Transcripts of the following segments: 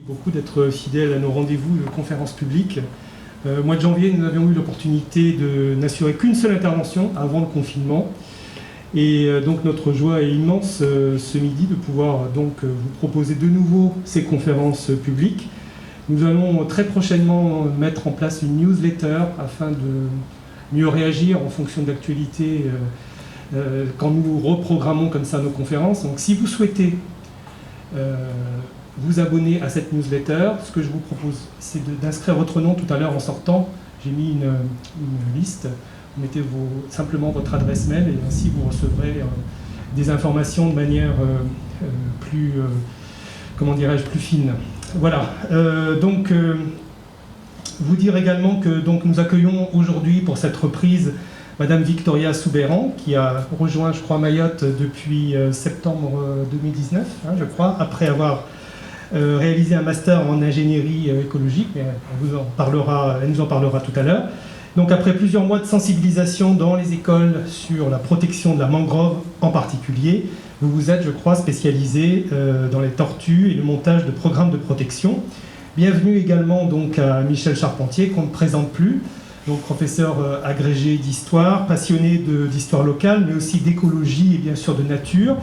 Beaucoup d'être fidèles à nos rendez-vous de conférences publiques. Au mois de janvier, nous avions eu l'opportunité de n'assurer qu'une seule intervention avant le confinement. Et donc notre joie est immense ce midi de pouvoir donc vous proposer de nouveau ces conférences publiques. Nous allons très prochainement mettre en place une newsletter afin de mieux réagir en fonction de l'actualité quand nous reprogrammons comme ça nos conférences. Donc si vous souhaitez vous abonner à cette newsletter, ce que je vous propose, c'est d'inscrire votre nom tout à l'heure en sortant. J'ai mis une liste. Vous mettez simplement votre adresse mail et ainsi vous recevrez des informations de manière plus, comment dirais-je, plus fine. Voilà. Vous dire également que donc, nous accueillons aujourd'hui pour cette reprise Madame Victoria Soubeyran, qui a rejoint, je crois, Mayotte depuis septembre 2019, je crois, après avoir réalisé un master en ingénierie écologique, mais elle nous en parlera tout à l'heure. Donc après plusieurs mois de sensibilisation dans les écoles sur la protection de la mangrove en particulier, vous vous êtes, je crois, spécialisé dans les tortues et le montage de programmes de protection. Bienvenue également donc à Michel Charpentier, qu'on ne présente plus, donc professeur agrégé d'histoire, passionné d'histoire locale, mais aussi d'écologie et bien sûr de nature,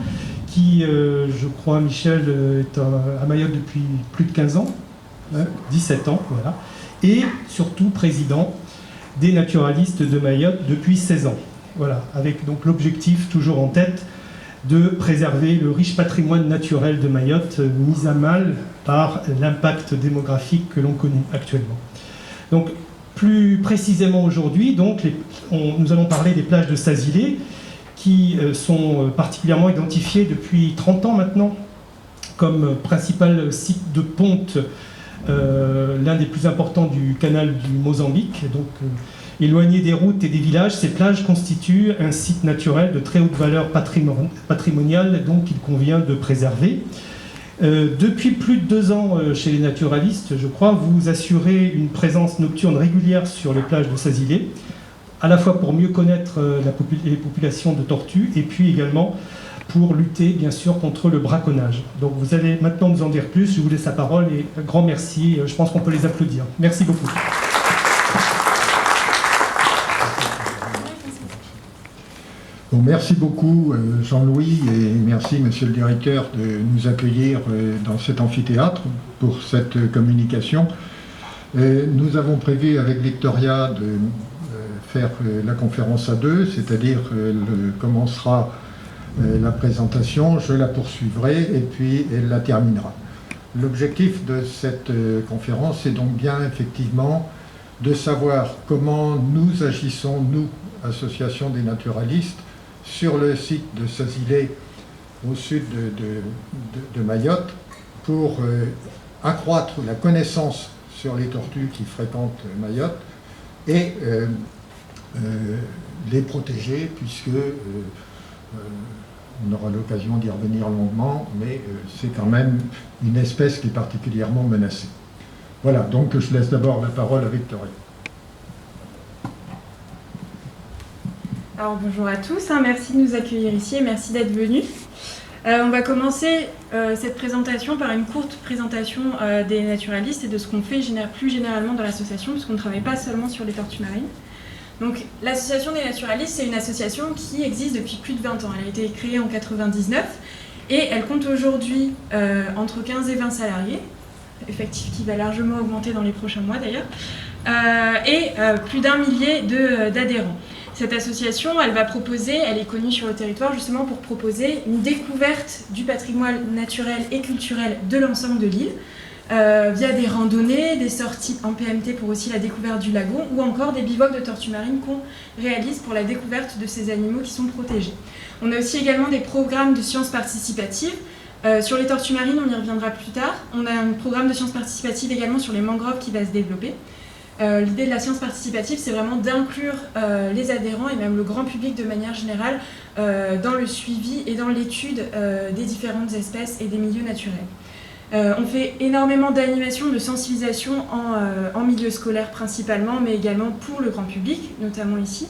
qui, je crois, Michel, est à Mayotte depuis plus de 15 ans, 17 ans, voilà, et surtout président des naturalistes de Mayotte depuis 16 ans. Voilà, avec donc l'objectif toujours en tête de préserver le riche patrimoine naturel de Mayotte, mis à mal par l'impact démographique que l'on connaît actuellement. Donc, plus précisément aujourd'hui, nous allons parler des plages de Sazilé, qui sont particulièrement identifiées depuis 30 ans maintenant comme principal site de ponte, l'un des plus importants du canal du Mozambique. Donc, éloigné des routes et des villages, ces plages constituent un site naturel de très haute valeur patrimoniale, donc qu'il convient de préserver. Depuis plus de 2 ans chez les naturalistes, je crois, vous assurez une présence nocturne régulière sur les plages de Sazilé, à la fois pour mieux connaître les populations de tortues et puis également pour lutter bien sûr contre le braconnage. Donc vous allez maintenant nous en dire plus, je vous laisse la parole et un grand merci, je pense qu'on peut les applaudir. Merci beaucoup. Bon, merci beaucoup Jean-Louis et merci monsieur le directeur de nous accueillir dans cet amphithéâtre pour cette communication. Nous avons prévu avec Victoria de faire la conférence à 2, c'est-à-dire elle commencera la présentation, je la poursuivrai et puis elle la terminera. L'objectif de cette conférence est donc bien effectivement de savoir comment nous agissons, nous, Association des naturalistes, sur le site de Sazilé au sud de Mayotte pour accroître la connaissance sur les tortues qui fréquentent Mayotte et les protéger puisque on aura l'occasion d'y revenir longuement, mais c'est quand même une espèce qui est particulièrement menacée. Voilà, donc je laisse d'abord la parole à Victoria. Alors bonjour à tous, merci de nous accueillir ici et merci d'être venus. On va commencer cette présentation par une courte présentation des naturalistes et de ce qu'on fait plus généralement dans l'association, puisqu'on ne travaille pas seulement sur les tortues marines. Donc l'association des naturalistes, c'est une association qui existe depuis plus de 20 ans. Elle a été créée en 1999 et elle compte aujourd'hui entre 15 et 20 salariés, effectif qui va largement augmenter dans les prochains mois d'ailleurs, et plus d'1 millier d'adhérents. Cette association, elle est connue sur le territoire justement pour proposer une découverte du patrimoine naturel et culturel de l'ensemble de l'île, via des randonnées, des sorties en PMT pour aussi la découverte du lagon, ou encore des bivouacs de tortues marines qu'on réalise pour la découverte de ces animaux qui sont protégés. On a aussi également des programmes de sciences participatives. Sur les tortues marines, on y reviendra plus tard. On a un programme de sciences participatives également sur les mangroves qui va se développer. L'idée de la science participative, c'est vraiment d'inclure les adhérents et même le grand public de manière générale dans le suivi et dans l'étude des différentes espèces et des milieux naturels. On fait énormément d'animations, de sensibilisation en milieu scolaire principalement, mais également pour le grand public, notamment ici.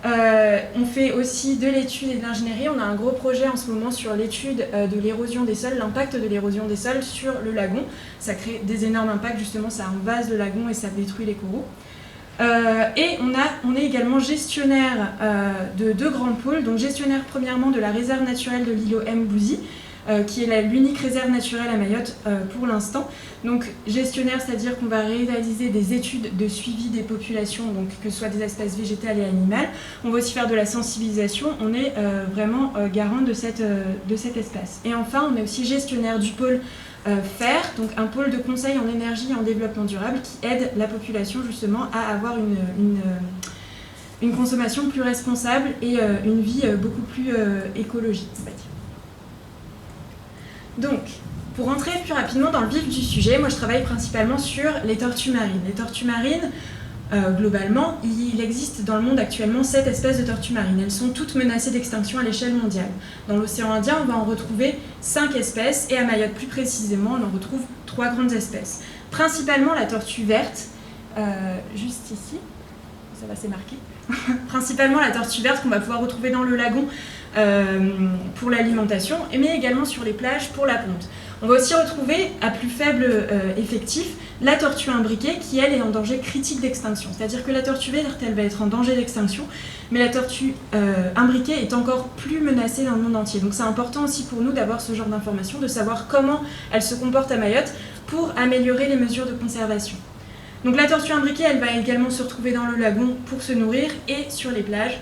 On fait aussi de l'étude et de l'ingénierie. On a un gros projet en ce moment sur l'étude de l'érosion des sols, l'impact de l'érosion des sols sur le lagon. Ça crée des énormes impacts, justement, ça invase le lagon et ça détruit les coraux. Et on est également gestionnaire de 2 grands pôles, donc gestionnaire premièrement de la réserve naturelle de l'îlot Mbouzi, qui est l'unique réserve naturelle à Mayotte pour l'instant. Donc gestionnaire, c'est-à-dire qu'on va réaliser des études de suivi des populations, donc que ce soit des espèces végétales et animales. On va aussi faire de la sensibilisation, on est vraiment garant de cet espace. Et enfin, on est aussi gestionnaire du pôle FER, donc un pôle de conseil en énergie et en développement durable qui aide la population justement à avoir une consommation plus responsable et une vie beaucoup plus écologique, on va dire. Donc, pour rentrer plus rapidement dans le vif du sujet, moi je travaille principalement sur les tortues marines. Les tortues marines, globalement, il existe dans le monde actuellement 7 espèces de tortues marines. Elles sont toutes menacées d'extinction à l'échelle mondiale. Dans l'océan Indien, on va en retrouver 5 espèces et à Mayotte plus précisément, on en retrouve 3 grandes espèces. Principalement la tortue verte, juste ici, ça va c'est marqué. Principalement la tortue verte qu'on va pouvoir retrouver dans le lagon pour l'alimentation, mais également sur les plages pour la ponte. On va aussi retrouver, à plus faible effectif, la tortue imbriquée qui, elle, est en danger critique d'extinction. C'est-à-dire que la tortue verte, elle va être en danger d'extinction, mais la tortue imbriquée est encore plus menacée dans le monde entier. Donc c'est important aussi pour nous d'avoir ce genre d'informations, de savoir comment elle se comporte à Mayotte pour améliorer les mesures de conservation. Donc la tortue imbriquée, elle va également se retrouver dans le lagon pour se nourrir et sur les plages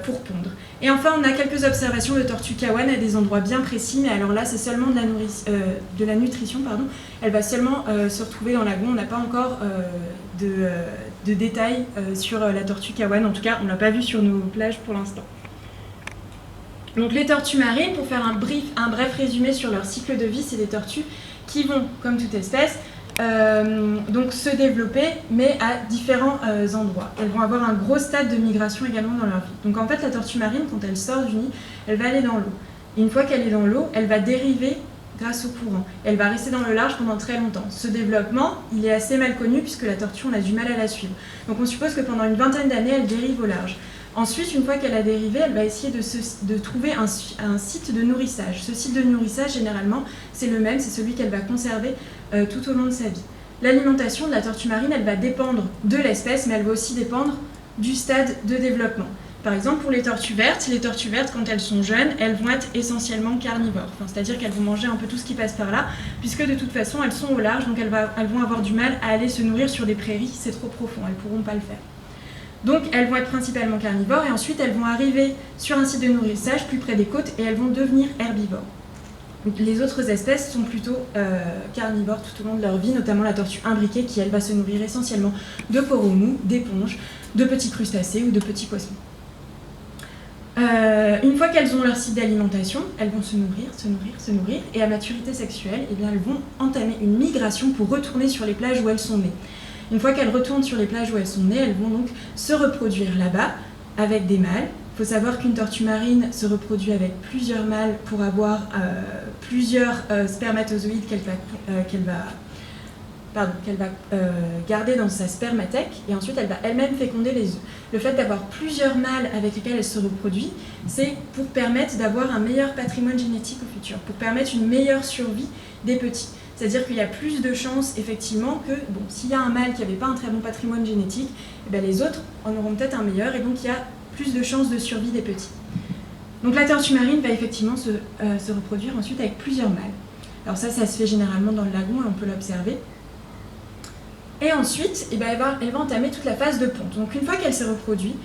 pour pondre. Et enfin, on a quelques observations de tortues kawan à des endroits bien précis, mais alors là, c'est seulement de la nutrition. Elle va seulement se retrouver dans le lagon. On n'a pas encore de détails sur la tortue kawan. En tout cas, on ne l'a pas vu sur nos plages pour l'instant. Donc les tortues marines, pour faire un bref résumé sur leur cycle de vie, c'est des tortues qui vont, comme toute espèce, donc se développer, mais à différents endroits. Elles vont avoir un gros stade de migration également dans leur vie. Donc en fait, la tortue marine, quand elle sort du nid, elle va aller dans l'eau. Et une fois qu'elle est dans l'eau, elle va dériver grâce au courant. Elle va rester dans le large pendant très longtemps. Ce développement, il est assez mal connu puisque la tortue, on a du mal à la suivre. Donc on suppose que pendant une vingtaine d'années, elle dérive au large. Ensuite, une fois qu'elle a dérivé, elle va essayer de trouver un site de nourrissage. Ce site de nourrissage, généralement, c'est le même, c'est celui qu'elle va conserver tout au long de sa vie. L'alimentation de la tortue marine, elle va dépendre de l'espèce, mais elle va aussi dépendre du stade de développement. Par exemple, pour les tortues vertes, quand elles sont jeunes, elles vont être essentiellement carnivores. C'est-à-dire qu'elles vont manger un peu tout ce qui passe par là, puisque de toute façon, elles sont au large, donc elles vont avoir du mal à aller se nourrir sur des prairies, c'est trop profond, elles ne pourront pas le faire. Donc elles vont être principalement carnivores et ensuite elles vont arriver sur un site de nourrissage plus près des côtes et elles vont devenir herbivores. Donc, les autres espèces sont plutôt carnivores tout au long de leur vie, notamment la tortue imbriquée qui elle va se nourrir essentiellement de coraux mous, d'éponges, de petits crustacés ou de petits poissons. Une fois qu'elles ont leur site d'alimentation, elles vont se nourrir et à maturité sexuelle, eh bien, elles vont entamer une migration pour retourner sur les plages où elles sont nées. Une fois qu'elles retournent sur les plages où elles sont nées, elles vont donc se reproduire là-bas avec des mâles. Il faut savoir qu'une tortue marine se reproduit avec plusieurs mâles pour avoir plusieurs spermatozoïdes qu'elle va garder dans sa spermathèque et ensuite elle va elle-même féconder les œufs. Le fait d'avoir plusieurs mâles avec lesquels elle se reproduit, c'est pour permettre d'avoir un meilleur patrimoine génétique au futur, pour permettre une meilleure survie des petits. C'est-à-dire qu'il y a plus de chances, effectivement, que s'il y a un mâle qui n'avait pas un très bon patrimoine génétique, les autres en auront peut-être un meilleur, et donc il y a plus de chances de survie des petits. Donc la tortue marine va effectivement se reproduire ensuite avec plusieurs mâles. Alors ça se fait généralement dans le lagon, et on peut l'observer. Et ensuite, elle va entamer toute la phase de ponte. Donc une fois qu'elle s'est reproduite,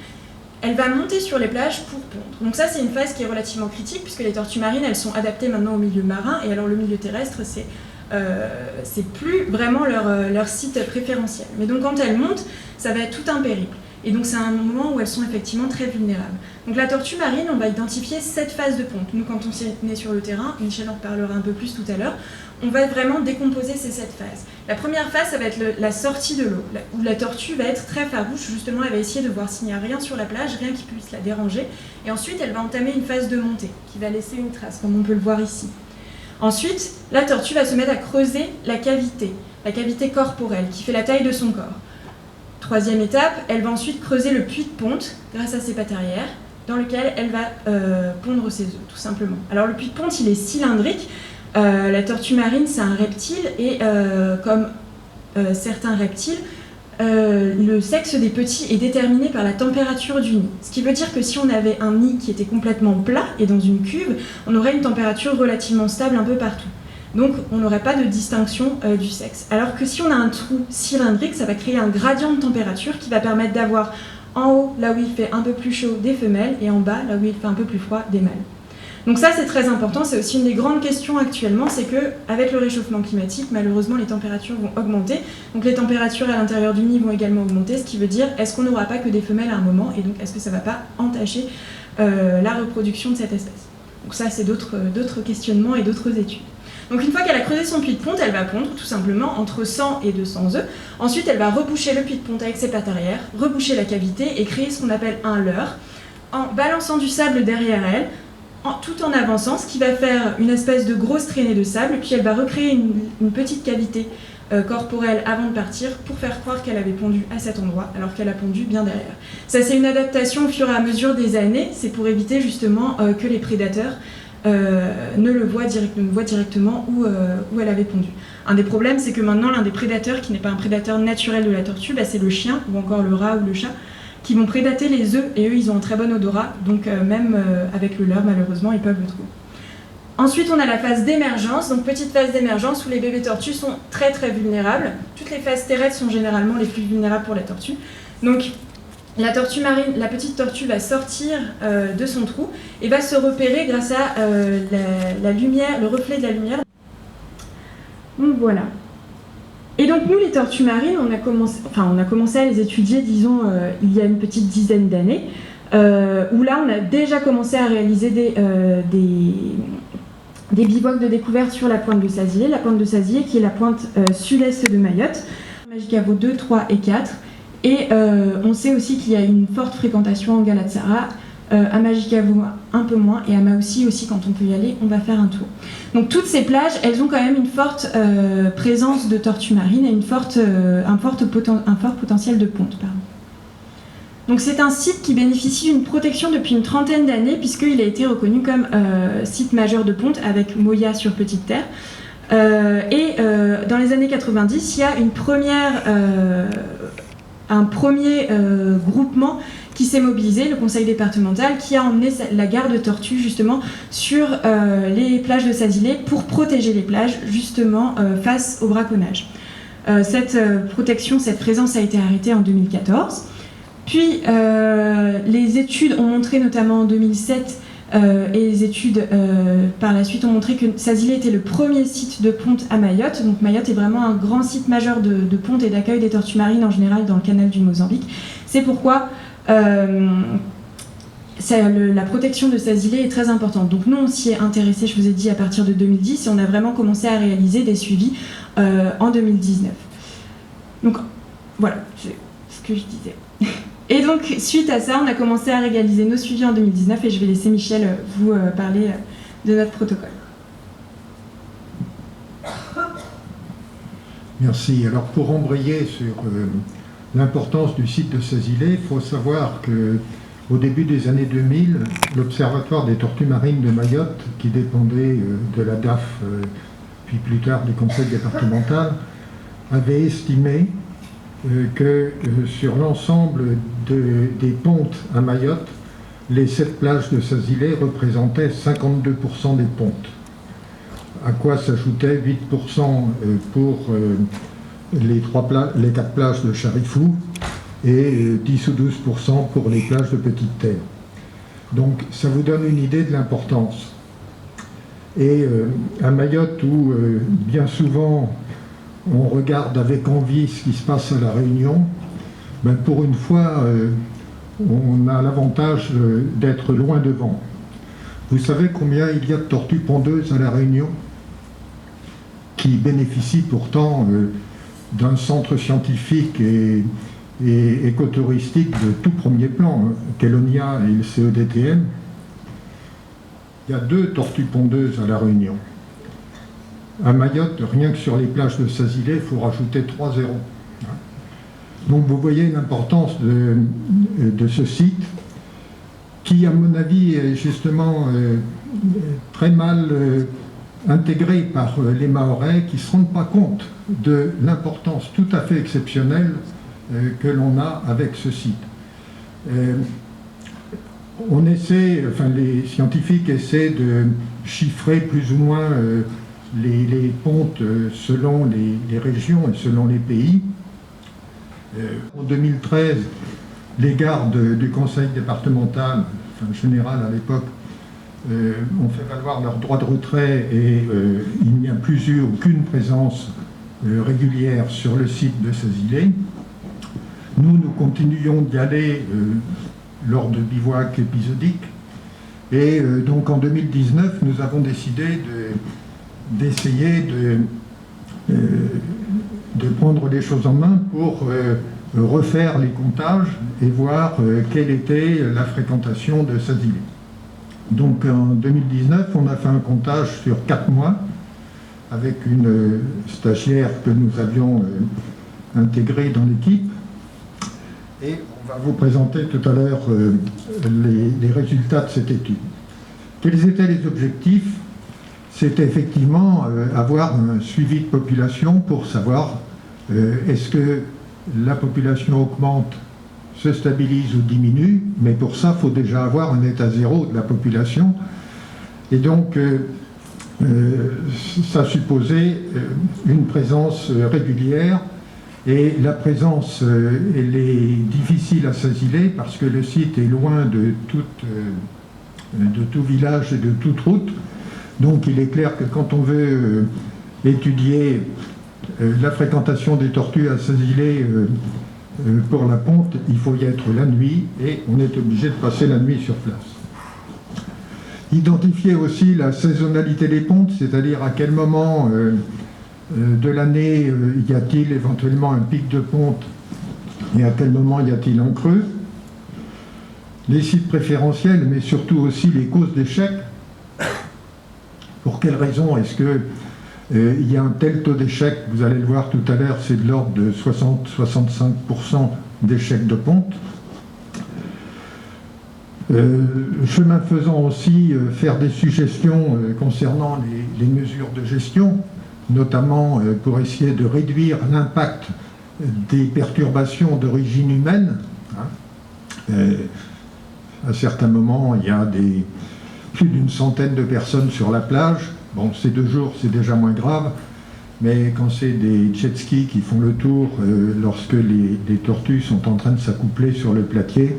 elle va monter sur les plages pour pondre. Donc ça, c'est une phase qui est relativement critique, puisque les tortues marines, elles sont adaptées maintenant au milieu marin, et alors le milieu terrestre, c'est plus vraiment leur site préférentiel. Mais donc quand elles montent, ça va être tout un périple. Et donc c'est un moment où elles sont effectivement très vulnérables. Donc la tortue marine, on va identifier 7 phases de ponte. Nous, quand on est sur le terrain, Michel en reparlera un peu plus tout à l'heure, on va vraiment décomposer ces 7 phases. La première phase, ça va être la sortie de l'eau, où la tortue va être très farouche, justement elle va essayer de voir s'il n'y a rien sur la plage, rien qui puisse la déranger. Et ensuite, elle va entamer une phase de montée, qui va laisser une trace, comme on peut le voir ici. Ensuite, la tortue va se mettre à creuser la cavité corporelle, qui fait la taille de son corps. Troisième étape, elle va ensuite creuser le puits de ponte grâce à ses pattes arrière, dans lequel elle va pondre ses œufs, tout simplement. Alors le puits de ponte, il est cylindrique. La tortue marine, c'est un reptile, et comme certains reptiles, le sexe des petits est déterminé par la température du nid. Ce qui veut dire que si on avait un nid qui était complètement plat et dans une cuve, on aurait une température relativement stable un peu partout. Donc on n'aurait pas de distinction du sexe. Alors que si on a un trou cylindrique, ça va créer un gradient de température qui va permettre d'avoir en haut, là où il fait un peu plus chaud, des femelles, et en bas, là où il fait un peu plus froid, des mâles. Donc ça, c'est très important, c'est aussi une des grandes questions actuellement, c'est qu'avec le réchauffement climatique, malheureusement, les températures vont augmenter. Donc les températures à l'intérieur du nid vont également augmenter, ce qui veut dire, est-ce qu'on n'aura pas que des femelles à un moment, et donc est-ce que ça ne va pas entacher la reproduction de cette espèce? Donc ça, c'est d'autres questionnements et d'autres études. Donc une fois qu'elle a creusé son puits de ponte, elle va pondre tout simplement entre 100 et 200 œufs. Ensuite, elle va reboucher le puits de ponte avec ses pattes arrière, reboucher la cavité et créer ce qu'on appelle un leurre, en balançant du sable derrière elle, tout en avançant, ce qui va faire une espèce de grosse traînée de sable, puis elle va recréer une petite cavité corporelle avant de partir pour faire croire qu'elle avait pondu à cet endroit, alors qu'elle a pondu bien derrière. Ça, c'est une adaptation au fur et à mesure des années, c'est pour éviter justement que les prédateurs ne voient directement où elle avait pondu. Un des problèmes, c'est que maintenant, l'un des prédateurs, qui n'est pas un prédateur naturel de la tortue, c'est le chien, ou encore le rat ou le chat, qui vont prédater les œufs, et eux, ils ont un très bon odorat, donc même avec le leurre, malheureusement, ils peuvent le trouver. Ensuite, on a la phase d'émergence, donc petite phase d'émergence où les bébés tortues sont très très vulnérables. Toutes les phases terrestres sont généralement les plus vulnérables pour la tortue. Donc, la tortue marine, la petite tortue va sortir de son trou et va se repérer grâce à la lumière, le reflet de la lumière. Donc voilà. Et donc nous, les tortues marines, on a commencé à les étudier, disons, il y a une petite dizaine d'années, où là, on a déjà commencé à réaliser des bivouacs de découverte sur la pointe de Sazilé, qui est la pointe sud-est de Mayotte, Majicavo 2, 3 et 4. Et on sait aussi qu'il y a une forte fréquentation en Galatsara, à Majicavo un peu moins, et à Maoussi aussi, quand on peut y aller, on va faire un tour. Donc toutes ces plages, elles ont quand même une forte présence de tortues marines et un fort potentiel de ponte. Pardon. Donc c'est un site qui bénéficie d'une protection depuis une trentaine d'années, puisqu'il a été reconnu comme site majeur de ponte avec Moya sur Petite Terre. Dans les années 90, il y a un premier groupement qui s'est mobilisé, le conseil départemental, qui a emmené la garde de tortues justement sur les plages de Sazilé pour protéger les plages justement face au braconnage. Cette protection, cette présence a été arrêtée en 2014. Puis les études ont montré, notamment en 2007, et les études par la suite ont montré que Sazilé était le premier site de ponte à Mayotte. Donc Mayotte est vraiment un grand site majeur de ponte et d'accueil des tortues marines en général dans le canal du Mozambique. C'est pourquoi la protection de Sazilé est très importante. Donc nous, on s'y est intéressé, je vous ai dit, à partir de 2010, et on a vraiment commencé à réaliser des suivis en 2019. Donc voilà, c'est ce que je disais. Et donc, suite à ça, on a commencé à réaliser nos suivis en 2019, et je vais laisser Michel vous parler de notre protocole. Merci. Alors, pour embrayer sur l'importance du site de Sazilé, il faut savoir qu'au début des années 2000, l'Observatoire des tortues marines de Mayotte, qui dépendait de la DAF, puis plus tard du conseil départemental, avait estimé que sur l'ensemble des pontes à Mayotte, les 7 plages de Sazilé représentaient 52% des pontes, à quoi s'ajoutait 8% pour les 4 plages de Charifou et 10 ou 12% pour les plages de Petite Terre. Donc ça vous donne une idée de l'importance. Et à Mayotte, où bien souvent on regarde avec envie ce qui se passe à La Réunion, ben pour une fois, on a l'avantage d'être loin devant. Vous savez combien il y a de tortues pondeuses à La Réunion, qui bénéficient pourtant d'un centre scientifique et écotouristique de tout premier plan, Kélonia et le CEDTM. Il y a 2 tortues pondeuses à La Réunion. À Mayotte, rien que sur les plages de Sazilé, il faut rajouter 3 zéros. Donc vous voyez l'importance de ce site qui, à mon avis, est justement très mal intégré par les Mahorais qui ne se rendent pas compte de l'importance tout à fait exceptionnelle que l'on a avec ce site. Les scientifiques essaient de chiffrer plus ou moins les pontes selon les régions et selon les pays. En 2013, les gardes du conseil départemental, général à l'époque, ont fait valoir leur droit de retrait et il n'y a plus eu aucune présence régulière sur le site de ces îlets. Nous continuons d'y aller lors de bivouacs épisodiques et donc en 2019 nous avons décidé d'essayer de prendre les choses en main pour refaire les comptages et voir quelle était la fréquentation de ces îlets. Donc en 2019 on a fait un comptage sur 4 mois avec une stagiaire que nous avions intégrée dans l'équipe. Et on va vous présenter tout à l'heure les résultats de cette étude. Quels étaient les objectifs? C'était effectivement avoir un suivi de population pour savoir est-ce que la population augmente, se stabilise ou diminue, mais pour ça, il faut déjà avoir un état zéro de la population. Et donc, ça supposait une présence régulière. Et la présence, elle est difficile à s'asiler parce que le site est loin de tout village et de toute route. Donc il est clair que quand on veut étudier la fréquentation des tortues à s'asiler pour la ponte, il faut y être la nuit et on est obligé de passer la nuit sur place. Identifier aussi la saisonnalité des pontes, c'est-à-dire à quel moment de l'année y a-t-il éventuellement un pic de ponte et à quel moment y a-t-il un creux. Les sites préférentiels, mais surtout aussi les causes d'échec. Pour quelles raisons est-ce qu'il y a un tel taux d'échec? Vous allez le voir tout à l'heure, c'est de l'ordre de 60-65% d'échecs de ponte. Chemin faisant aussi, faire des suggestions concernant les mesures de gestion, notamment pour essayer de réduire l'impact des perturbations d'origine humaine. À certains moments, il y a plus d'une centaine de personnes sur la plage. Bon, ces 2 jours, c'est déjà moins grave, mais quand c'est des jet skis qui font le tour, lorsque les tortues sont en train de s'accoupler sur le platier,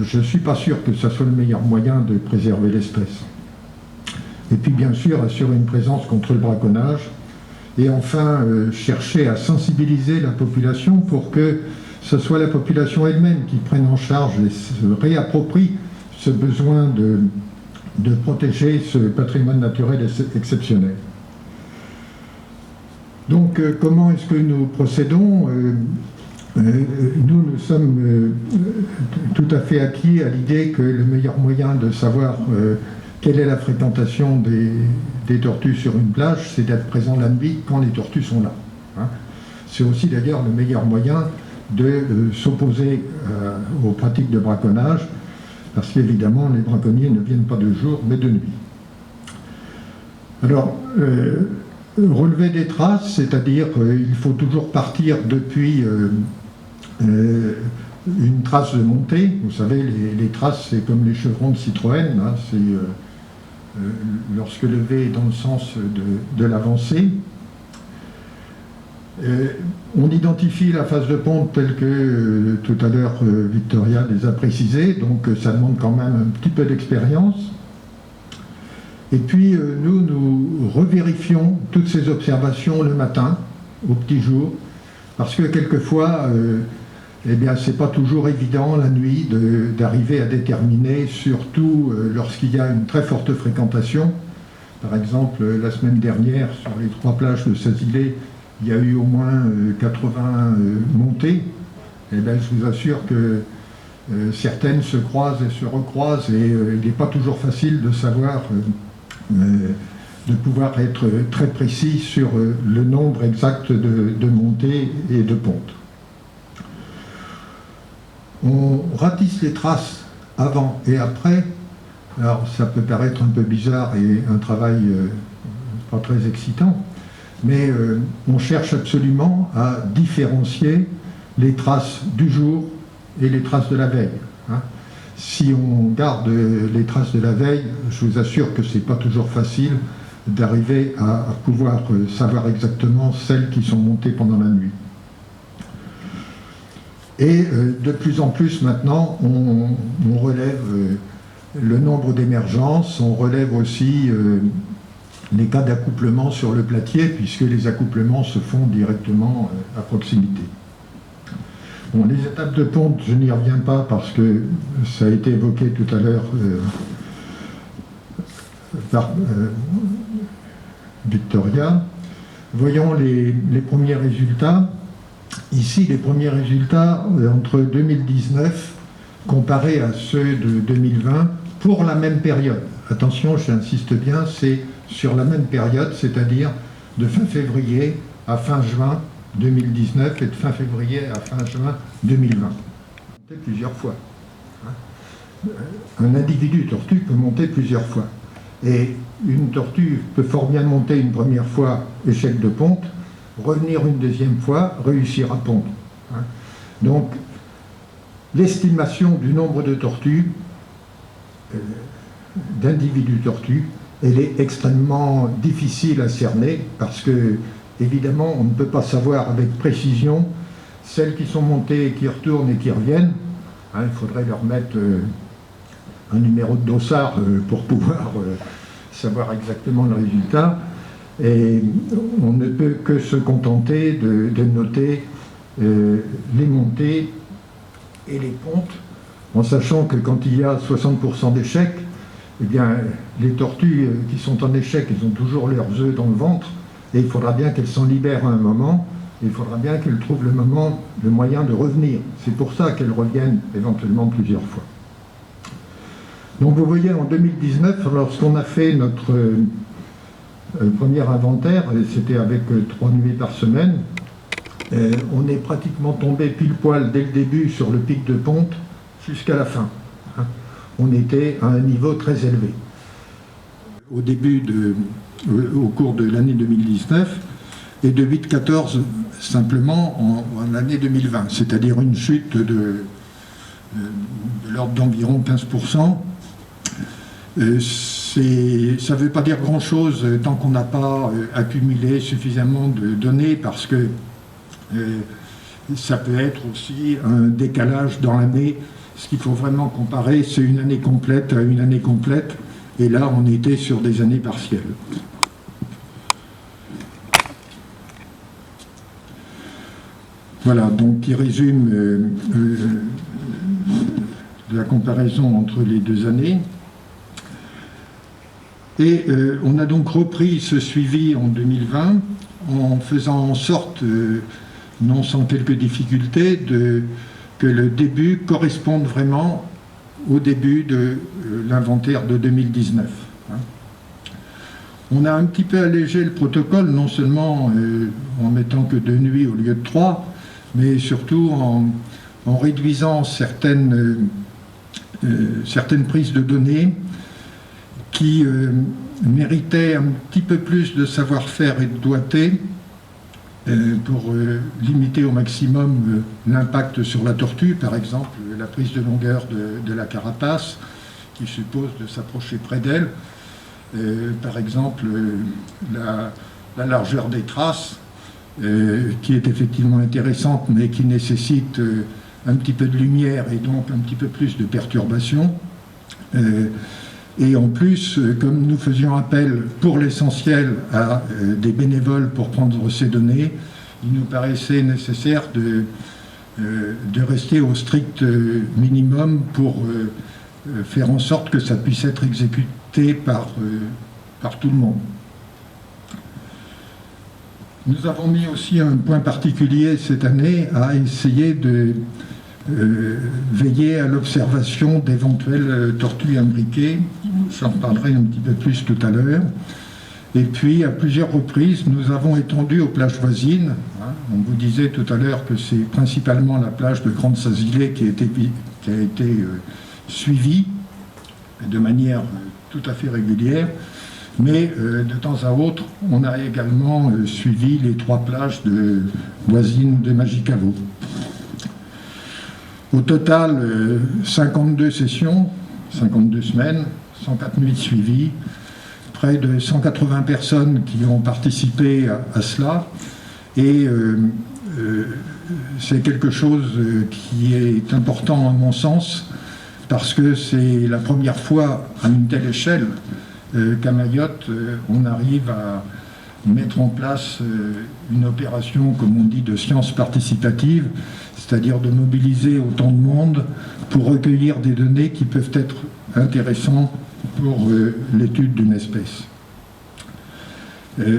je ne suis pas sûr que ça soit le meilleur moyen de préserver l'espèce. Et puis, bien sûr, assurer une présence contre le braconnage. Et enfin, chercher à sensibiliser la population pour que ce soit la population elle-même qui prenne en charge et se réapproprie ce besoin de protéger ce patrimoine naturel exceptionnel. Donc, comment est-ce que nous procédons? Nous sommes tout à fait acquis à l'idée que le meilleur moyen de savoir quelle est la fréquentation des tortues sur une plage, c'est d'être présent la nuit quand les tortues sont là. C'est aussi d'ailleurs le meilleur moyen de s'opposer aux pratiques de braconnage, parce qu'évidemment les braconniers ne viennent pas de jour mais de nuit. Alors, relever des traces, c'est-à-dire il faut toujours partir depuis une trace de montée. Vous savez, les traces, c'est comme les chevrons de Citroën, hein, c'est lorsque le V est dans le sens de l'avancée. On identifie la phase de ponte telle que tout à l'heure Victoria les a précisées, donc ça demande quand même un petit peu d'expérience. Et puis nous revérifions toutes ces observations le matin, au petit jour, parce que quelquefois, eh bien, c'est pas toujours évident la nuit d'arriver à déterminer, surtout lorsqu'il y a une très forte fréquentation. Par exemple, la semaine dernière, sur les 3 plages de ces îlets, il y a eu au moins 80 montées. Eh bien, je vous assure que certaines se croisent et se recroisent et il n'est pas toujours facile de savoir, de pouvoir être très précis sur le nombre exact de montées et de pontes. On ratisse les traces avant et après. Alors ça peut paraître un peu bizarre et un travail pas très excitant, mais on cherche absolument à différencier les traces du jour et les traces de la veille. Hein. Si on garde les traces de la veille, je vous assure que ce n'est pas toujours facile d'arriver à pouvoir savoir exactement celles qui sont montées pendant la nuit. Et de plus en plus maintenant, on relève le nombre d'émergences, on relève aussi les cas d'accouplement sur le platier, puisque les accouplements se font directement à proximité. Bon, les étapes de ponte, je n'y reviens pas parce que ça a été évoqué tout à l'heure par Victoria. Voyons les premiers résultats. Ici, les premiers résultats entre 2019 comparés à ceux de 2020 pour la même période. Attention, j'insiste bien, c'est sur la même période, c'est-à-dire de fin février à fin juin 2019 et de fin février à fin juin 2020. Plusieurs fois. Un individu tortue peut monter plusieurs fois. Et une tortue peut fort bien monter une première fois, échec de ponte, revenir une deuxième fois, réussir à pondre. Donc, l'estimation du nombre de tortues, d'individus tortues, elle est extrêmement difficile à cerner parce que, évidemment, on ne peut pas savoir avec précision celles qui sont montées et qui retournent et qui reviennent. Il faudrait leur mettre un numéro de dossard pour pouvoir savoir exactement le résultat. Et on ne peut que se contenter de noter les montées et les pontes, en sachant que quand il y a 60% d'échecs, eh bien, les tortues qui sont en échec, elles ont toujours leurs œufs dans le ventre, et il faudra bien qu'elles s'en libèrent à un moment, et il faudra bien qu'elles trouvent le moyen de revenir. C'est pour ça qu'elles reviennent éventuellement plusieurs fois. Donc vous voyez, en 2019, lorsqu'on a fait notre premier inventaire, et c'était avec 3 nuits par semaine, on est pratiquement tombé pile poil dès le début sur le pic de ponte jusqu'à la fin. On était à un niveau très élevé. Au cours de l'année 2019, et de 8,14 simplement en l'année 2020, c'est-à-dire une chute de l'ordre d'environ 15%. Ça ne veut pas dire grand-chose tant qu'on n'a pas accumulé suffisamment de données, parce que ça peut être aussi un décalage dans l'année. Ce qu'il faut vraiment comparer, c'est une année complète à une année complète, et là on était sur des années partielles. Voilà, donc qui résume la comparaison entre les deux années. Et on a donc repris ce suivi en 2020 en faisant en sorte, non sans quelques difficultés, que le début corresponde vraiment au début de l'inventaire de 2019. On a un petit peu allégé le protocole, non seulement en mettant que 2 nuits au lieu de 3, mais surtout en réduisant certaines prises de données qui méritaient un petit peu plus de savoir-faire et de doigté pour limiter au maximum l'impact sur la tortue, par exemple la prise de longueur de la carapace qui suppose de s'approcher près d'elle, par exemple la largeur des traces qui est effectivement intéressante mais qui nécessite un petit peu de lumière et donc un petit peu plus de perturbation. Et en plus, comme nous faisions appel pour l'essentiel à des bénévoles pour prendre ces données, il nous paraissait nécessaire de rester au strict minimum pour faire en sorte que ça puisse être exécuté par tout le monde. Nous avons mis aussi un point particulier cette année à essayer de veiller à l'observation d'éventuelles tortues imbriquées. J'en reparlerai un petit peu plus tout à l'heure. Et puis, à plusieurs reprises, nous avons étendu aux plages voisines, On vous disait tout à l'heure que c'est principalement la plage de Grande-Sazillet qui a été suivie de manière tout à fait régulière, mais de temps à autre, on a également suivi les 3 plages voisines de Magicavo. Au total, 52 sessions, 52 semaines, 104 nuits suivies, près de 180 personnes qui ont participé à cela, et c'est quelque chose qui est important à mon sens, parce que c'est la première fois à une telle échelle qu'à Mayotte, on arrive à mettre en place une opération, comme on dit, de science participative, c'est-à-dire de mobiliser autant de monde pour recueillir des données qui peuvent être intéressantes pour l'étude d'une espèce.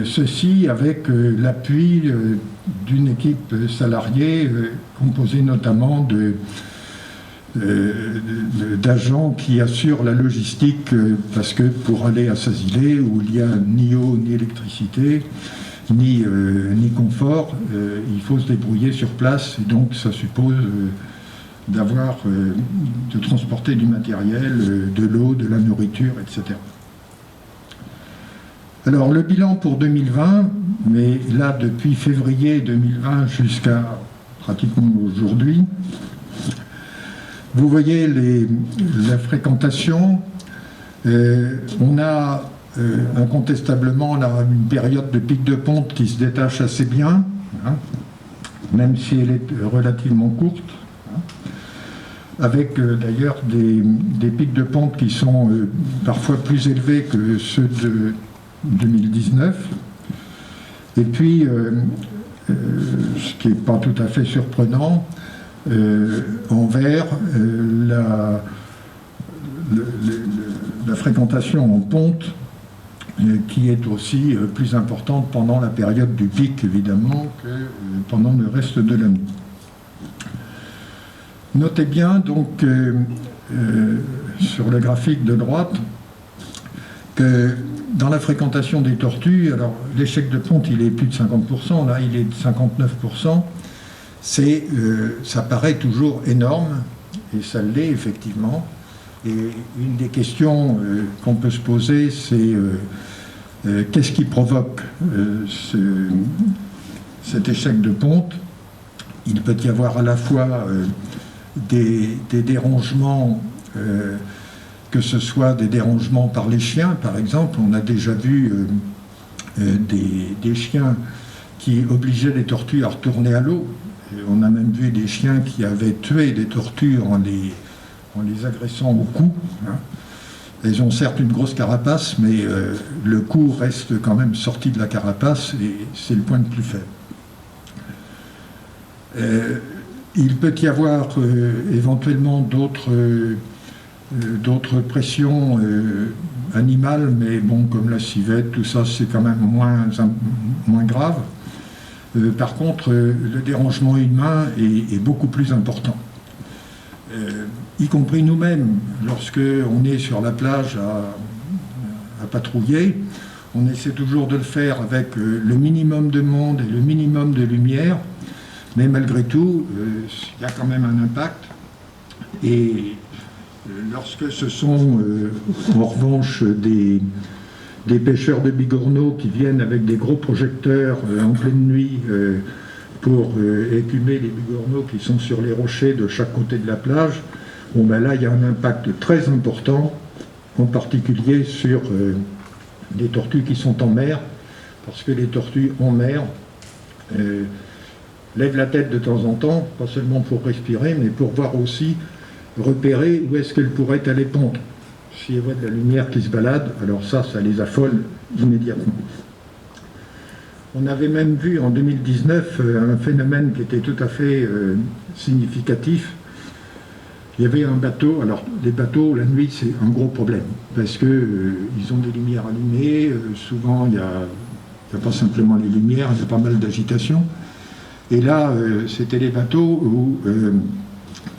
Ceci avec l'appui d'une équipe salariée composée notamment d'agents qui assurent la logistique, parce que pour aller à Sazillet, où il n'y a ni eau, ni électricité, ni confort, il faut se débrouiller sur place, et donc ça suppose de transporter du matériel, de l'eau, de la nourriture, etc. Alors le bilan pour 2020, mais là depuis février 2020 jusqu'à pratiquement aujourd'hui, vous voyez la fréquentation. On a incontestablement là, une période de pic de ponte qui se détache assez bien, hein, même si elle est relativement courte, hein, avec d'ailleurs des pics de ponte qui sont parfois plus élevés que ceux de 2019. Et puis, ce qui n'est pas tout à fait surprenant, en vert, la fréquentation en ponte qui est aussi plus importante pendant la période du pic, évidemment, que pendant le reste de l'année. Notez bien, donc, sur le graphique de droite, que dans la fréquentation des tortues, alors l'échec de ponte, il est plus de 50%, là, il est de 59%. Ça paraît toujours énorme, et ça l'est effectivement. Et une des questions qu'on peut se poser, c'est qu'est-ce qui provoque cet échec de ponte? Il peut y avoir à la fois des dérangements, que ce soit des dérangements par les chiens, par exemple. On a déjà vu des chiens qui obligeaient les tortues à retourner à l'eau. On a même vu des chiens qui avaient tué des tortues en les agressant au cou. Hein. Elles ont certes une grosse carapace, mais le cou reste quand même sorti de la carapace et c'est le point le plus faible. Il peut y avoir éventuellement d'autres pressions animales, mais bon, comme la civette, tout ça, c'est quand même moins grave. Par contre, le dérangement humain est beaucoup plus important. Y compris nous-mêmes, lorsque on est sur la plage à patrouiller, on essaie toujours de le faire avec le minimum de monde et le minimum de lumière, mais malgré tout, il y a quand même un impact. Et lorsque ce sont en revanche des pêcheurs de bigorneaux qui viennent avec des gros projecteurs en pleine nuit pour écumer les bigorneaux qui sont sur les rochers de chaque côté de la plage, bon ben là il y a un impact très important, en particulier sur les tortues qui sont en mer, parce que les tortues en mer lèvent la tête de temps en temps, pas seulement pour respirer, mais pour voir aussi, repérer où est-ce qu'elles pourraient aller pondre. Si elles voient de la lumière qui se balade, alors ça les affole immédiatement. On avait même vu en 2019 un phénomène qui était tout à fait significatif. Il y avait un bateau, alors les bateaux, la nuit, c'est un gros problème, parce qu'ils ont des lumières allumées, souvent il n'y a pas simplement les lumières, il y a pas mal d'agitation. Et là, c'était les bateaux où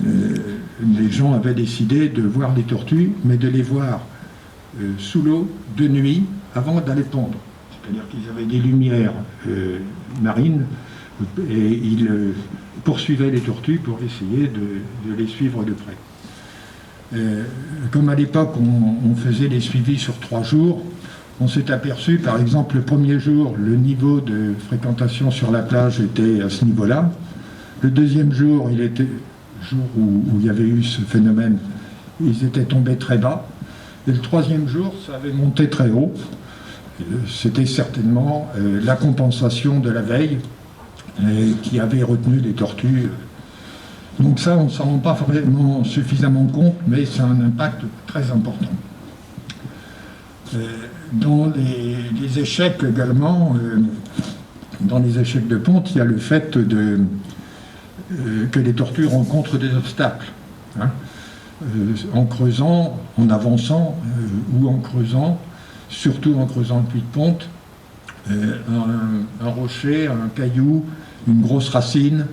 les gens avaient décidé de voir les tortues, mais de les voir sous l'eau de nuit avant d'aller pondre. C'est-à-dire qu'ils avaient des lumières marines Et il poursuivait les tortues pour essayer de les suivre de près. Comme à l'époque on faisait les suivis sur 3 jours, on s'est aperçu, par exemple, le premier jour, le niveau de fréquentation sur la plage était à ce niveau-là. Le deuxième jour, il était le jour où il y avait eu ce phénomène, ils étaient tombés très bas. Et le troisième jour, ça avait monté très haut. C'était certainement la compensation de la veille qui avait retenu les tortues. Donc ça, on ne s'en rend pas vraiment suffisamment compte, mais c'est un impact très important. Dans les échecs également, dans les échecs de ponte, il y a le fait que les tortues rencontrent des obstacles. Hein, en creusant, en avançant ou en creusant, surtout en creusant le puits de ponte, un rocher, un caillou, une grosse racine,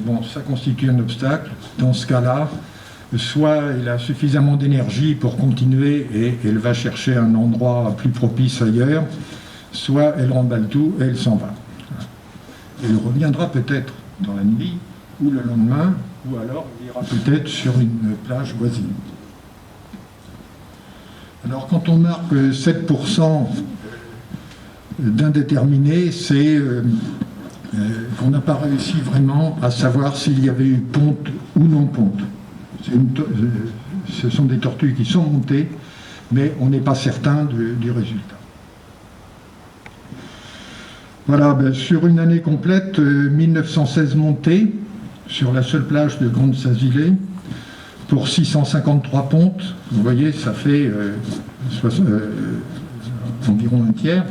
bon, ça constitue un obstacle. Dans ce cas-là, soit il a suffisamment d'énergie pour continuer et elle va chercher un endroit plus propice ailleurs, soit elle remballe tout et elle s'en va. Elle reviendra peut-être dans la nuit ou le lendemain, ou alors il ira peut-être sur une plage voisine. Alors quand on marque 7% d'indéterminé, c'est qu'on n'a pas réussi vraiment à savoir s'il y avait eu ponte ou non ponte. Ce sont des tortues qui sont montées, mais on n'est pas certain du résultat. Voilà, ben, sur une année complète, 1916 montées, sur la seule plage de Grande-Sasilée, pour 653 pontes. Vous voyez, ça fait environ un tiers.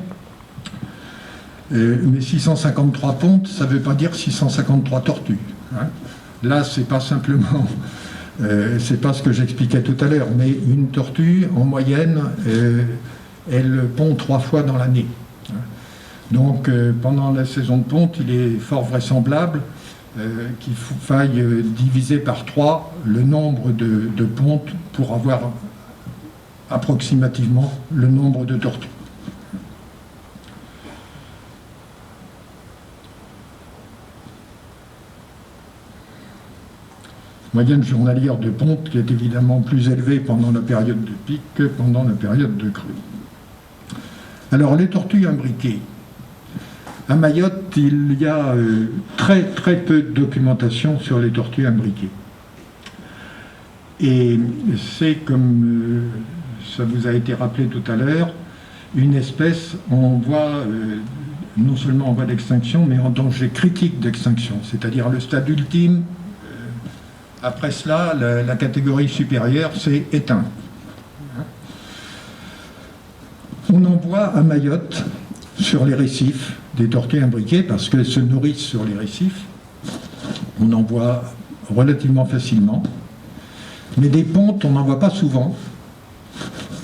Mais 653 pontes, ça ne veut pas dire 653 tortues. Hein. Là, c'est pas simplement... c'est pas ce que j'expliquais tout à l'heure, mais une tortue, en moyenne, elle pond 3 fois dans l'année. Donc, pendant la saison de ponte, il est fort vraisemblable qu'il faille diviser par 3 le nombre de pontes pour avoir approximativement le nombre de tortues. Moyenne journalière de ponte qui est évidemment plus élevée pendant la période de pic que pendant la période de crue. Alors, les tortues imbriquées. À Mayotte, il y a très peu de documentation sur les tortues imbriquées. Et c'est comme ça vous a été rappelé tout à l'heure, une espèce en voie, non seulement en voie d'extinction, mais en danger critique d'extinction, c'est-à-dire le stade ultime. Après cela, la catégorie supérieure, c'est éteint. On en voit à Mayotte, sur les récifs, des tortues imbriquées, parce qu'elles se nourrissent sur les récifs. On en voit relativement facilement. Mais des pontes, on n'en voit pas souvent.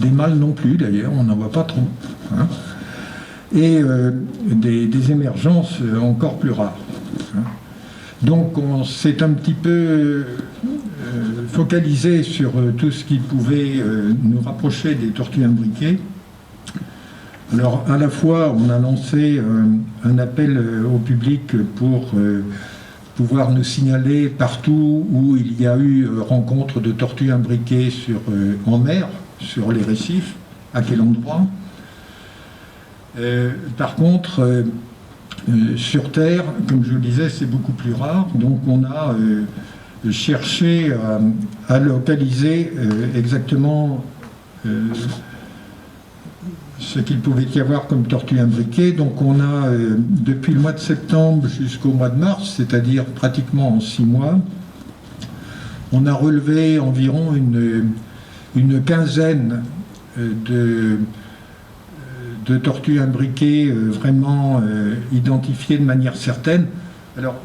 Des mâles non plus, d'ailleurs, on n'en voit pas trop. Hein. Et des émergences encore plus rares. Hein. Donc on s'est un petit peu focalisé sur tout ce qui pouvait nous rapprocher des tortues imbriquées. Alors à la fois on a lancé un appel au public pour pouvoir nous signaler partout où il y a eu rencontre de tortues imbriquées en mer, sur les récifs, à quel endroit. Par contre, sur Terre, comme je le disais, c'est beaucoup plus rare, donc on a cherché à localiser exactement ce qu'il pouvait y avoir comme tortues imbriquées. Donc on a, depuis le mois de septembre jusqu'au mois de mars, c'est-à-dire pratiquement en 6 mois, on a relevé environ une quinzaine de tortues imbriquées vraiment identifiées de manière certaine. Alors,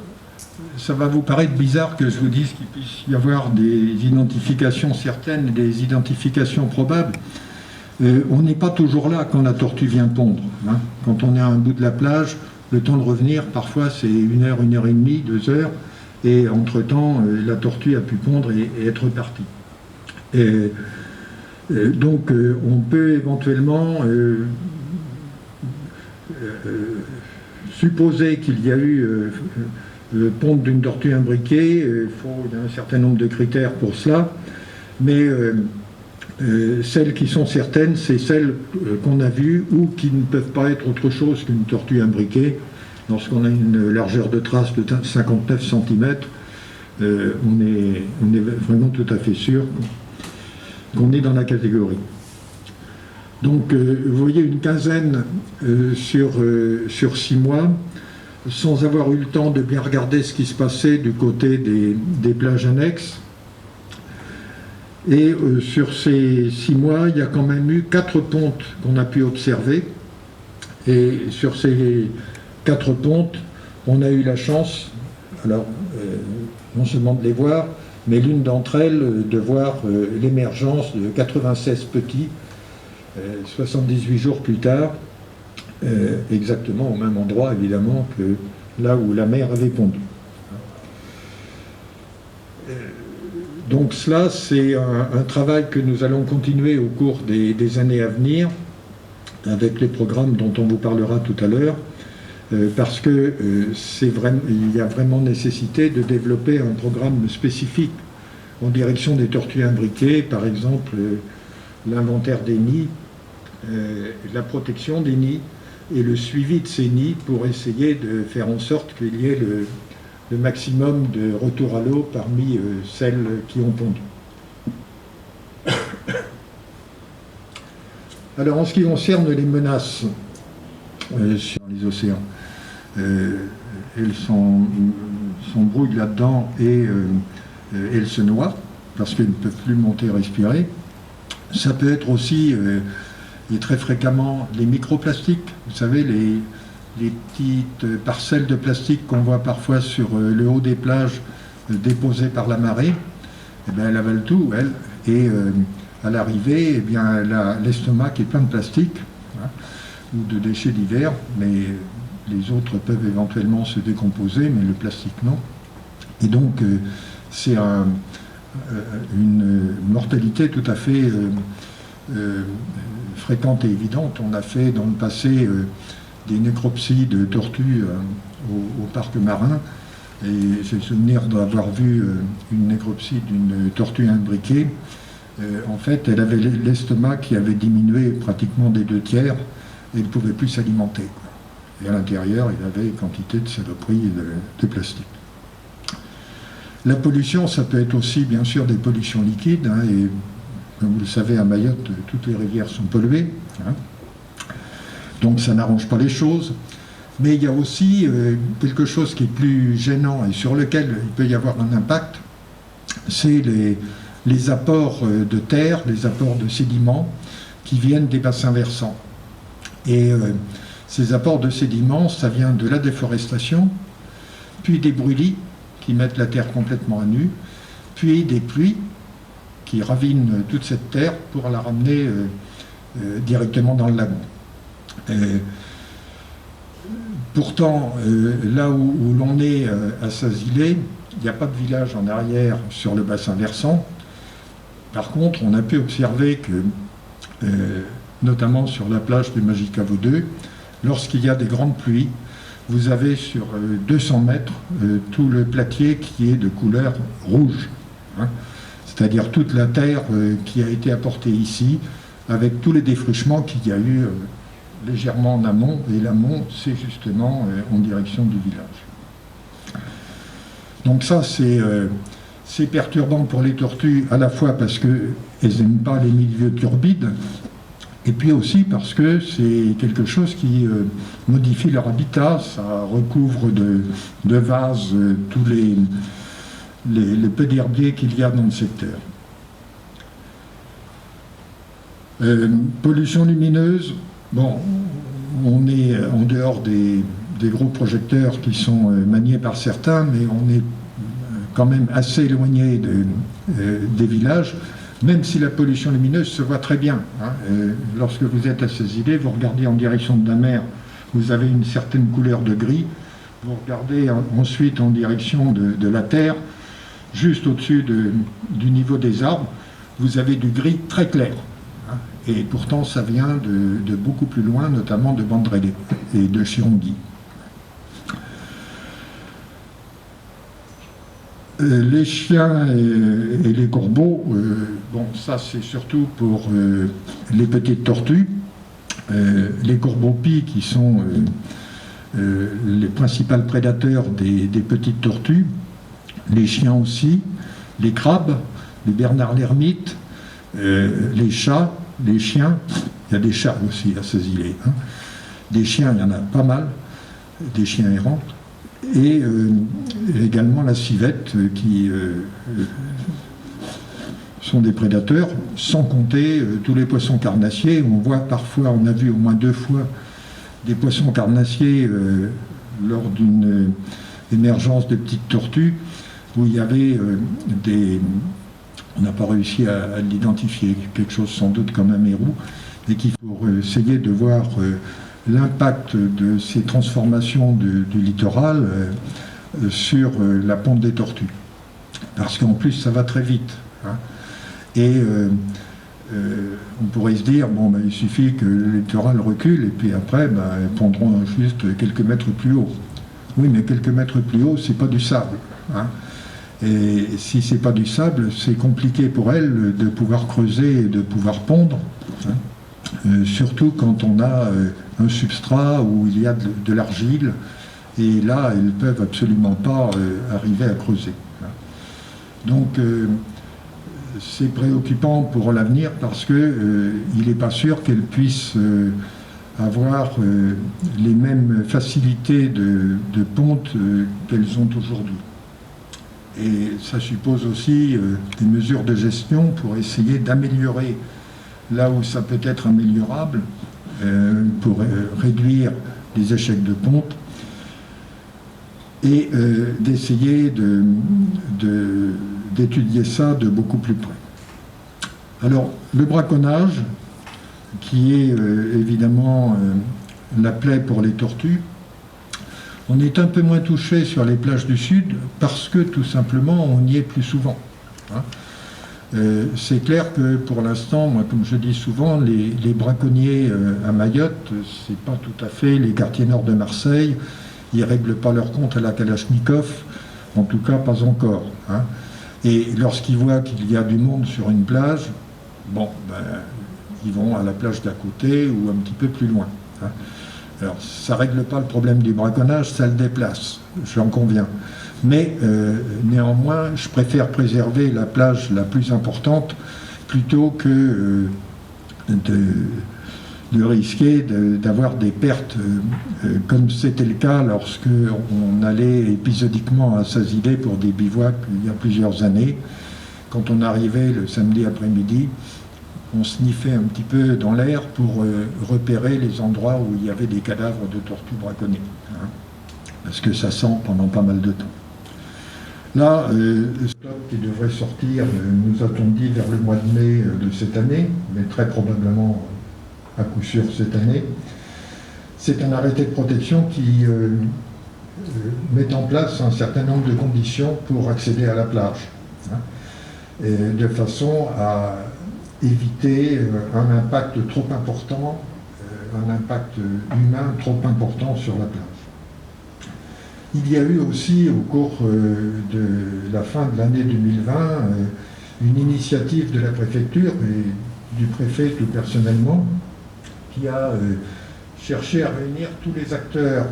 ça va vous paraître bizarre que je vous dise qu'il puisse y avoir des identifications certaines, des identifications probables. On n'est pas toujours là quand la tortue vient pondre. Hein. Quand on est à un bout de la plage, le temps de revenir, parfois c'est 1 heure, 1 heure et demie, 2 heures, et entre-temps, la tortue a pu pondre et être repartie. Donc, on peut éventuellement supposer qu'il y a eu ponte d'une tortue imbriquée, il y a un certain nombre de critères pour cela, mais celles qui sont certaines, c'est celles qu'on a vues ou qui ne peuvent pas être autre chose qu'une tortue imbriquée. Lorsqu'on a une largeur de trace de 59 cm, on est vraiment tout à fait sûr qu'on est dans la catégorie. Donc vous voyez une quinzaine sur 6 mois, sans avoir eu le temps de bien regarder ce qui se passait du côté des plages annexes. Et sur ces 6 mois, il y a quand même eu 4 pontes qu'on a pu observer. Et sur ces 4 pontes, on a eu la chance, alors non seulement de les voir, mais l'une d'entre elles de voir l'émergence de 96 petits, 78 jours plus tard, exactement au même endroit évidemment que là où la mère avait pondu. Donc cela, c'est un travail que nous allons continuer au cours des années à venir, avec les programmes dont on vous parlera tout à l'heure, parce que il y a vraiment nécessité de développer un programme spécifique en direction des tortues imbriquées, par exemple l'inventaire des nids, la protection des nids et le suivi de ces nids pour essayer de faire en sorte qu'il y ait le maximum de retour à l'eau parmi celles qui ont pondu. Alors en ce qui concerne les menaces sur les océans, elles s'embrouillent là-dedans et elles se noient parce qu'elles ne peuvent plus monter et respirer. Ça peut être aussi, et très fréquemment, les microplastiques. Vous savez, les petites parcelles de plastique qu'on voit parfois sur le haut des plages déposées par la marée. Eh bien, elle avale tout, elle. Et à l'arrivée, eh bien, l'estomac est plein de plastique, hein, ou de déchets divers, mais les autres peuvent éventuellement se décomposer, mais le plastique non. Et donc, c'est une mortalité tout à fait fréquente et évidente. On a fait dans le passé des nécropsies de tortues au parc marin, et j'ai le souvenir d'avoir vu une nécropsie d'une tortue imbriquée. En fait, elle avait l'estomac qui avait diminué pratiquement des 2 tiers et elle ne pouvait plus s'alimenter. Et à l'intérieur, il y avait quantité de saloperies de plastique. La pollution, ça peut être aussi bien sûr des pollutions liquides, hein, et comme vous le savez, à Mayotte, toutes les rivières sont polluées, hein. Donc ça n'arrange pas les choses. Mais il y a aussi quelque chose qui est plus gênant et sur lequel il peut y avoir un impact, c'est les apports de terre, les apports de sédiments qui viennent des bassins versants. Et ces apports de sédiments, ça vient de la déforestation, puis des brûlis qui mettent la terre complètement à nu, puis des pluies qui ravinent toute cette terre pour la ramener directement dans le lagon. Pourtant, là où l'on est à Sazilé, il n'y a pas de village en arrière sur le bassin versant. Par contre, on a pu observer que, notamment sur la plage de Magicavo 2, lorsqu'il y a des grandes pluies, vous avez sur 200 mètres tout le platier qui est de couleur rouge, hein, c'est-à-dire toute la terre qui a été apportée ici, avec tous les défrichements qu'il y a eu légèrement en amont, et l'amont, c'est justement en direction du village. Donc ça, c'est perturbant pour les tortues, à la fois parce qu'elles n'aiment pas les milieux turbides, et puis aussi parce que c'est quelque chose qui modifie leur habitat, ça recouvre de vases tous les peu d'herbiers qu'il y a dans le secteur. Pollution lumineuse, bon, on est en dehors des gros projecteurs qui sont maniés par certains, mais on est quand même assez éloigné des villages, même si la pollution lumineuse se voit très bien, hein. Lorsque vous êtes à ces îlets, vous regardez en direction de la mer, vous avez une certaine couleur de gris, vous regardez ensuite en direction de la terre, juste au-dessus du niveau des arbres, vous avez du gris très clair. Et pourtant, ça vient de beaucoup plus loin, notamment de Bandrélé et de Chirongui. Les chiens et les corbeaux, bon, ça c'est surtout pour les petites tortues. Les corbeaux-pies qui sont les principaux prédateurs des petites tortues, les chiens aussi, les crabes, les Bernard l'ermite, les chats, les chiens, il y a des chats aussi à ces îles. Hein. Des chiens, il y en a pas mal, des chiens errants, et également la civette qui sont des prédateurs, sans compter tous les poissons carnassiers. On voit parfois, on a vu au moins 2 fois des poissons carnassiers lors d'une émergence de petites tortues, où il y avait on n'a pas réussi à l'identifier, quelque chose sans doute comme un mérou, et qu'il faut essayer de voir l'impact de ces transformations du littoral sur la ponte des tortues. Parce qu'en plus, ça va très vite. Hein. Et on pourrait se dire, bon, il suffit que le littoral recule, et puis après, elles pondront juste quelques mètres plus haut. Oui, mais quelques mètres plus haut, c'est pas du sable. Hein. Et si c'est pas du sable, c'est compliqué pour elles de pouvoir creuser et de pouvoir pondre. Hein. Surtout quand on a un substrat où il y a de l'argile, et là, elles ne peuvent absolument pas arriver à creuser. Hein. Donc, c'est préoccupant pour l'avenir parce qu'il n'est pas sûr qu'elles puissent avoir les mêmes facilités de ponte qu'elles ont aujourd'hui. Et ça suppose aussi des mesures de gestion pour essayer d'améliorer là où ça peut être améliorable, pour réduire les échecs de ponte et d'essayer d'étudier ça de beaucoup plus près. Alors, le braconnage, qui est évidemment la plaie pour les tortues, on est un peu moins touché sur les plages du Sud parce que tout simplement on y est plus souvent. Hein. C'est clair que pour l'instant, moi comme je dis souvent, les braconniers à Mayotte, c'est pas tout à fait les quartiers nord de Marseille, ils règlent pas leur compte à la Kalachnikov, en tout cas pas encore. Hein. Et lorsqu'ils voient qu'il y a du monde sur une plage, bon, ils vont à la plage d'à côté ou un petit peu plus loin. Hein. Alors, ça ne règle pas le problème du braconnage, ça le déplace, j'en conviens. Mais néanmoins, je préfère préserver la plage la plus importante plutôt que de risquer d'avoir des pertes comme c'était le cas lorsque on allait épisodiquement à Sazilé pour des bivouacs il y a plusieurs années. Quand on arrivait le samedi après-midi, on sniffait un petit peu dans l'air pour repérer les endroits où il y avait des cadavres de tortues braconnées. Hein, parce que ça sent pendant pas mal de temps. Là, le stop qui devrait sortir, nous a-t-on dit, vers le mois de mai de cette année, mais très probablement à coup sûr cette année, c'est un arrêté de protection qui met en place un certain nombre de conditions pour accéder à la plage, hein, et de façon à éviter un impact trop important, un impact humain trop important sur la plage. Il y a eu aussi, au cours de la fin de l'année 2020, une initiative de la préfecture et du préfet tout personnellement, qui a cherché à réunir tous les acteurs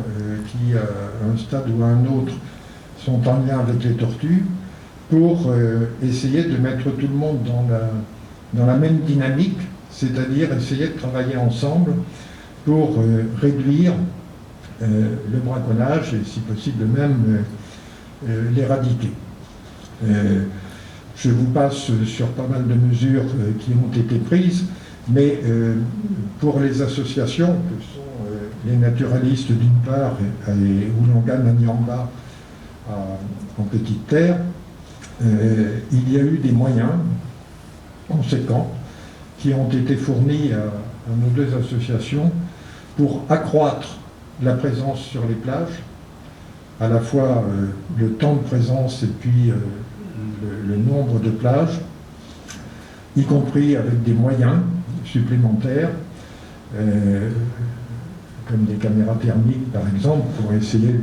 qui, à un stade ou à un autre, sont en lien avec les tortues, pour essayer de mettre tout le monde dans la même dynamique, c'est-à-dire essayer de travailler ensemble pour réduire le braconnage et si possible même l'éradiquer. Je vous passe sur pas mal de mesures qui ont été prises, mais pour les associations, que sont les naturalistes d'une part et Oulangan Nanyamba en Petite Terre, il y a eu des moyens conséquents qui ont été fournis à nos deux associations pour accroître la présence sur les plages, à la fois le temps de présence et puis le nombre de plages, y compris avec des moyens supplémentaires, comme des caméras thermiques par exemple, pour essayer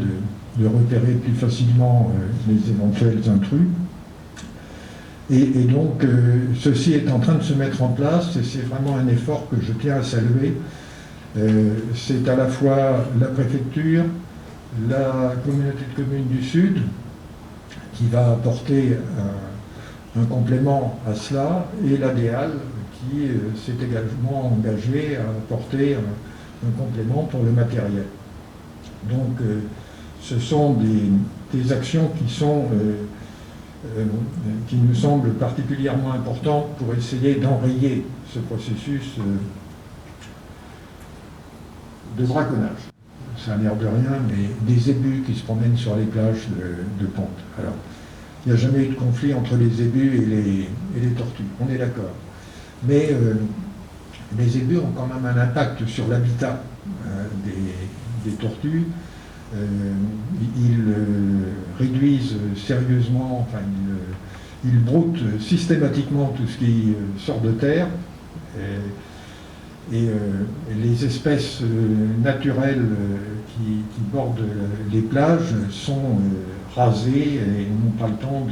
de repérer plus facilement les éventuels intrus. Et donc, ceci est en train de se mettre en place, et c'est vraiment un effort que je tiens à saluer. C'est à la fois la préfecture, la communauté de communes du Sud, qui va apporter un complément à cela, et l'ADEAL, qui s'est également engagé à apporter un complément pour le matériel. Donc, ce sont des actions qui nous semblent particulièrement importantes pour essayer d'enrayer ce processus de braconnage. Ça a l'air de rien, mais des ébus qui se promènent sur les plages de Ponte. Alors, il n'y a jamais eu de conflit entre les ébus et les tortues, on est d'accord. Mais les ébus ont quand même un impact sur l'habitat des tortues. Ils réduisent sérieusement, enfin, ils broutent systématiquement tout ce qui sort de terre. Et les espèces naturelles qui bordent les plages sont rasées et n'ont pas le temps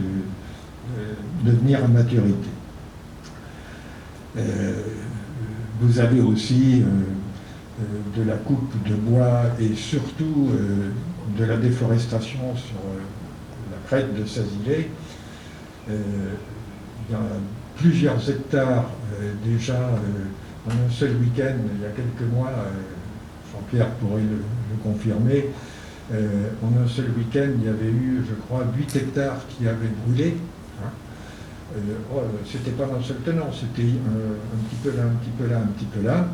de venir à maturité. Vous avez aussi de la coupe de bois et surtout de la déforestation sur la crête de Sazilé. Il y a plusieurs hectares déjà en un seul week-end, il y a quelques mois, Jean-Pierre pourrait le confirmer, en un seul week-end, il y avait eu, je crois, 8 hectares qui avaient brûlé. C'était pas d'un seul tenant, c'était un petit peu là, un petit peu là, un petit peu là.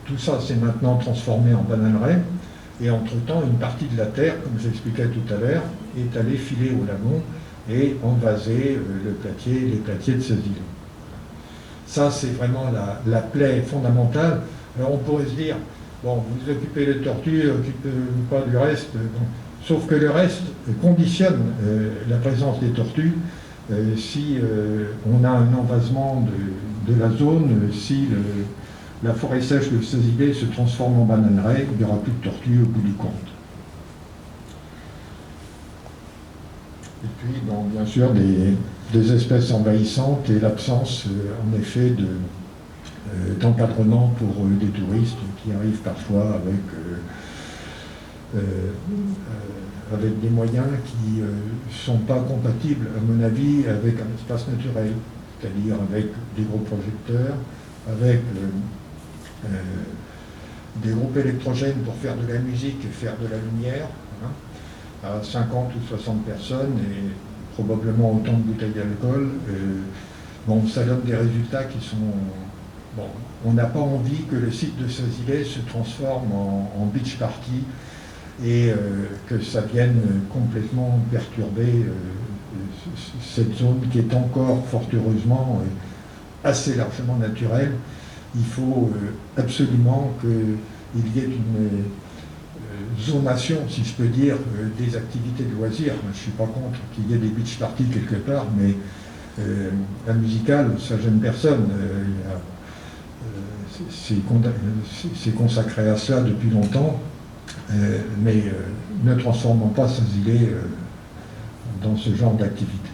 Tout ça s'est maintenant transformé en bananerais, et entre-temps, une partie de la terre, comme j'expliquais tout à l'heure, est allée filer au lagon et envaser les platiers de Sazilé. Ça, c'est vraiment la plaie fondamentale. Alors, on pourrait se dire, bon, vous occupez les tortues, occupez-vous pas du reste. Bon. Sauf que le reste conditionne la présence des tortues. Si on a un envasement de la zone, si la forêt sèche de Sazilé se transforme en bananerais, il n'y aura plus de tortues au bout du compte. Et puis, bon, bien sûr, des espèces envahissantes et l'absence, en effet, d'encadrement pour des touristes qui arrivent parfois avec des moyens qui ne sont pas compatibles, à mon avis, avec un espace naturel, c'est-à-dire avec des gros projecteurs, avec des groupes électrogènes pour faire de la musique et faire de la lumière, hein, à 50 ou 60 personnes et probablement autant de bouteilles d'alcool. Bon, ça donne des résultats qui sont... Bon, on n'a pas envie que le site de Sazilé se transforme en beach party et que ça vienne complètement perturber cette zone qui est encore, fort heureusement, assez largement naturelle. Il faut absolument qu'il y ait une zonation, si je peux dire, des activités de loisirs. Je ne suis pas contre qu'il y ait des beach parties quelque part, mais la musicale, ça gêne personne. C'est consacré à cela depuis longtemps, mais ne transformons pas Sazilé dans ce genre d'activité.